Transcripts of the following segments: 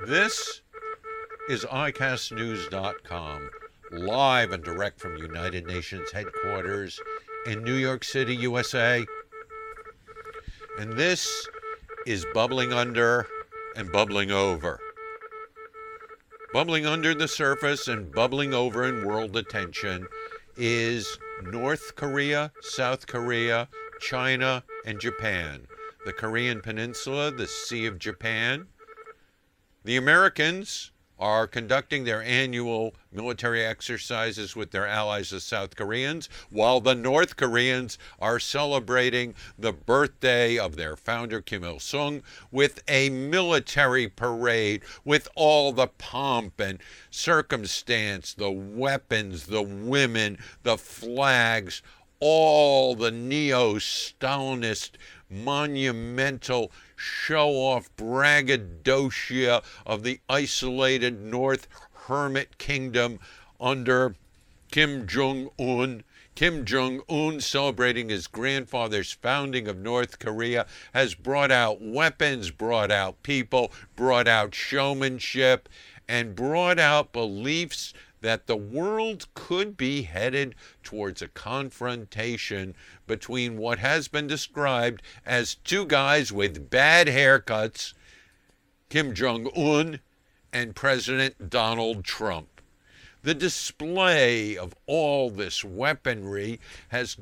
This is iCastNews.com, live and direct from United Nations headquarters in New York City, USA. And this is bubbling under and bubbling over. Bubbling under the surface and bubbling over in world attention is North Korea, South Korea, China, and Japan. The Korean Peninsula, the Sea of Japan. The Americans are conducting their annual military exercises with their allies, the South Koreans, while the North Koreans are celebrating the birthday of their founder, Kim Il-sung, with a military parade with all the pomp and circumstance, the weapons, the women, the flags, all the neo-Stalinist monumental show-off braggadocio of the isolated North Hermit Kingdom under Kim Jong-un. Kim Jong-un, celebrating his grandfather's founding of North Korea, has brought out weapons, brought out people, brought out showmanship, and brought out beliefs that the world could be headed towards a confrontation between what has been described as two guys with bad haircuts, Kim Jong-un and President Donald Trump. The display of all this weaponry has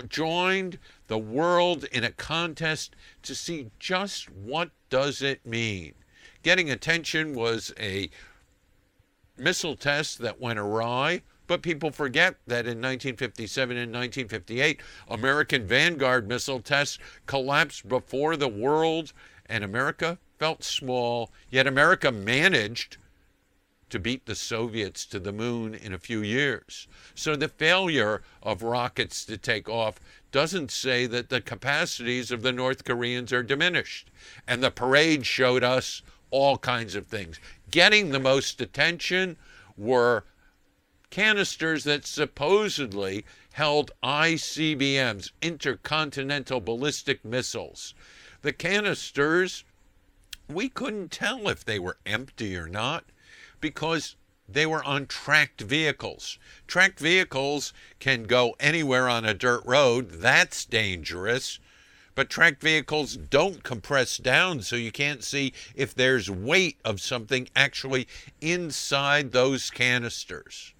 joined the world in a contest to see just what does it mean. Getting attention was a missile test that went awry, but people forget that in 1957 and 1958, American Vanguard missile tests collapsed before the world, and America felt small, yet America managed to beat the Soviets to the moon in a few years. So the failure of rockets to take off doesn't say that the capacities of the North Koreans are diminished. And the parade showed us all kinds of things. Getting the most attention were canisters that supposedly held ICBMs, intercontinental ballistic missiles. The canisters, we couldn't tell if they were empty or not because they were on tracked vehicles. Tracked vehicles can go anywhere on a dirt road. That's dangerous. But tracked vehicles don't compress down, so you can't see if there's weight of something actually inside those canisters.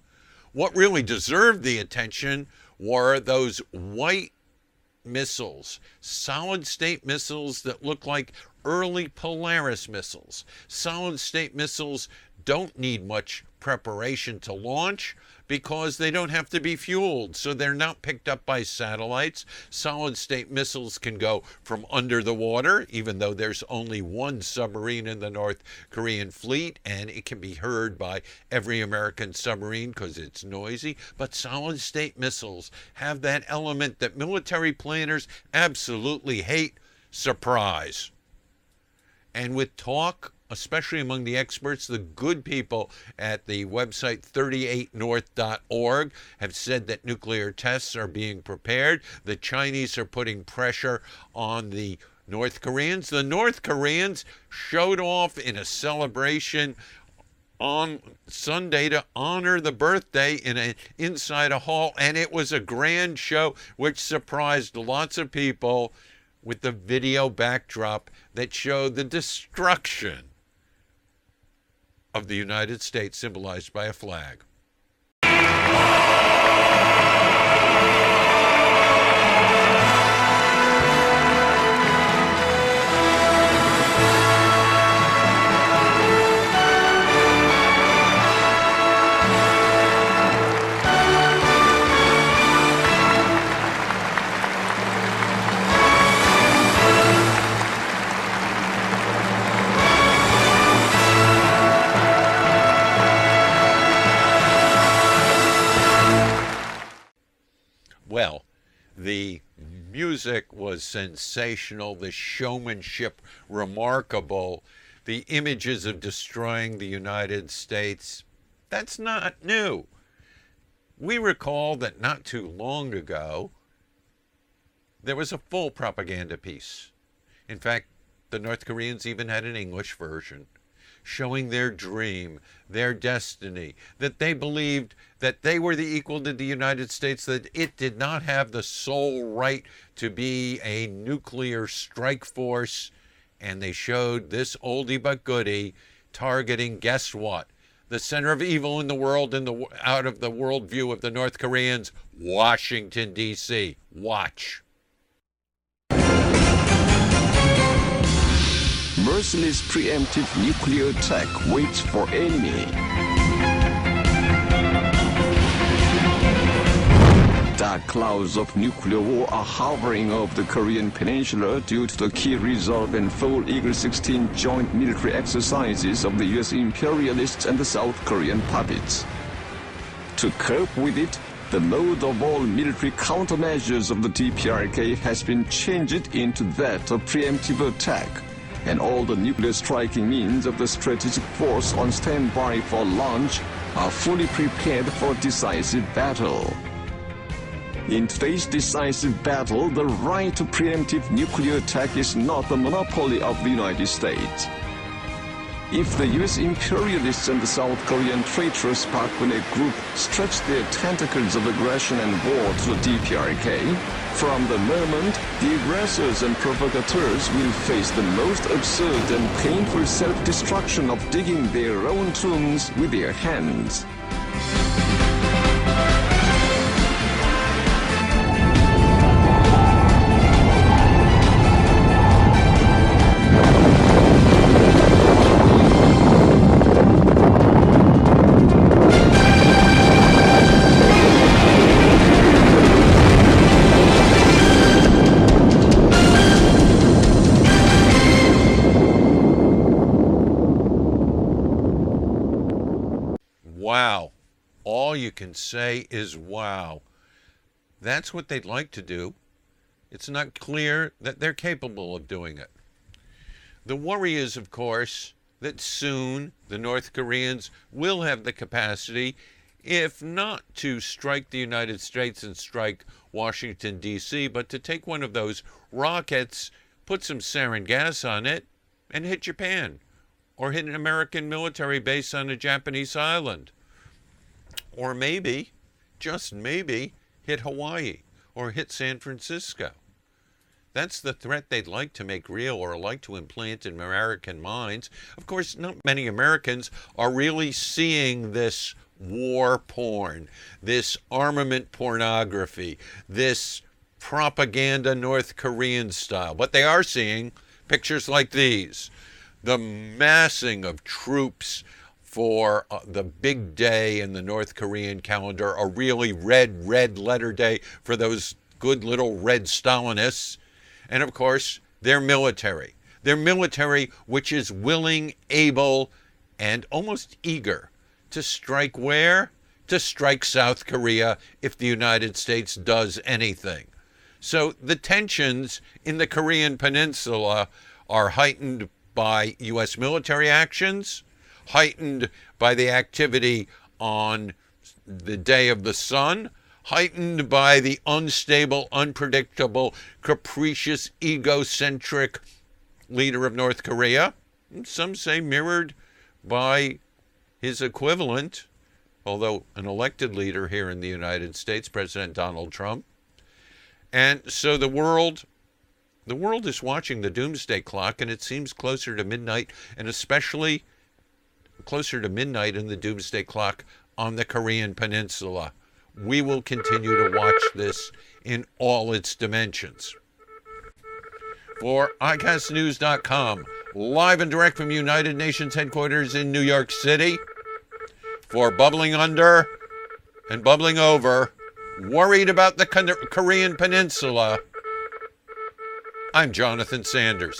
What really deserved the attention were those white missiles, solid-state missiles that look like early Polaris missiles. Solid-state missiles don't need much preparation to launch because they don't have to be fueled, so they're not picked up by satellites. Solid-state missiles can go from under the water, even though there's only one submarine in the North Korean fleet, and it can be heard by every American submarine because it's noisy. But solid-state missiles have that element that military planners absolutely hate: surprise. And with talk, especially among the experts, the good people at the website 38north.org have said that nuclear tests are being prepared. The Chinese are putting pressure on the North Koreans. The North Koreans showed off in a celebration on Sunday to honor the birthday inside a hall, and it was a grand show which surprised lots of people with the video backdrop that showed the destruction of the United States, symbolized by a flag. Well, the music was sensational, the showmanship remarkable, the images of destroying the United States. That's not new. We recall that not too long ago, there was a full propaganda piece In fact, the North Koreans even had an English version, showing their dream, their destiny, that they believed that they were the equal to the United States, that it did not have the sole right to be a nuclear strike force. And they showed this oldie but goodie targeting, guess what? The center of evil in the world, out of the worldview of the North Koreans, Washington, D.C. Watch. Merciless preemptive nuclear attack waits for enemy. Dark clouds of nuclear war are hovering over the Korean peninsula due to the key resolve and full Eagle 16 joint military exercises of the U.S. imperialists and the South Korean puppets. To cope with it, the mode of all military countermeasures of the DPRK has been changed into that of preemptive attack, and all the nuclear striking means of the strategic force on standby for launch are fully prepared for decisive battle. In today's decisive battle, the right to preemptive nuclear attack is not the monopoly of the United States. If the U.S. imperialists and the South Korean traitorous Park Geun-hye group stretch their tentacles of aggression and war to the DPRK, from the moment, the aggressors and provocateurs will face the most absurd and painful self-destruction of digging their own tombs with their hands. Wow. All you can say is wow. That's what they'd like to do. It's not clear that they're capable of doing it. The worry is, of course, that soon the North Koreans will have the capacity, if not to strike the United States and strike Washington, D.C., but to take one of those rockets, put some sarin gas on it, and hit Japan, or hit an American military base on a Japanese island. Or maybe, just maybe, hit Hawaii or hit San Francisco. That's the threat they'd like to make real, or like to implant in American minds. Of course, not many Americans are really seeing this war porn, this armament pornography, this propaganda North Korean style. But they are seeing pictures like these. The massing of troops for the big day in the North Korean calendar, a really red letter day for those good little red Stalinists. And of course, their military. Their military, which is willing, able, and almost eager to strike where? To strike South Korea if the United States does anything. So the tensions in the Korean Peninsula are heightened by U.S. military actions, heightened by the activity on the Day of the Sun, heightened by the unstable, unpredictable, capricious, egocentric leader of North Korea. Some say mirrored by his equivalent, although an elected leader here in the United States, President Donald Trump. And so the world is watching the doomsday clock, and it seems closer to midnight, and especially closer to midnight in the doomsday clock on the Korean Peninsula. We will continue to watch this in all its dimensions. For ICASTnews.com, live and direct from United Nations headquarters in New York City, for Bubbling Under and Bubbling Over, worried about the Korean Peninsula, I'm Jonathan Sanders.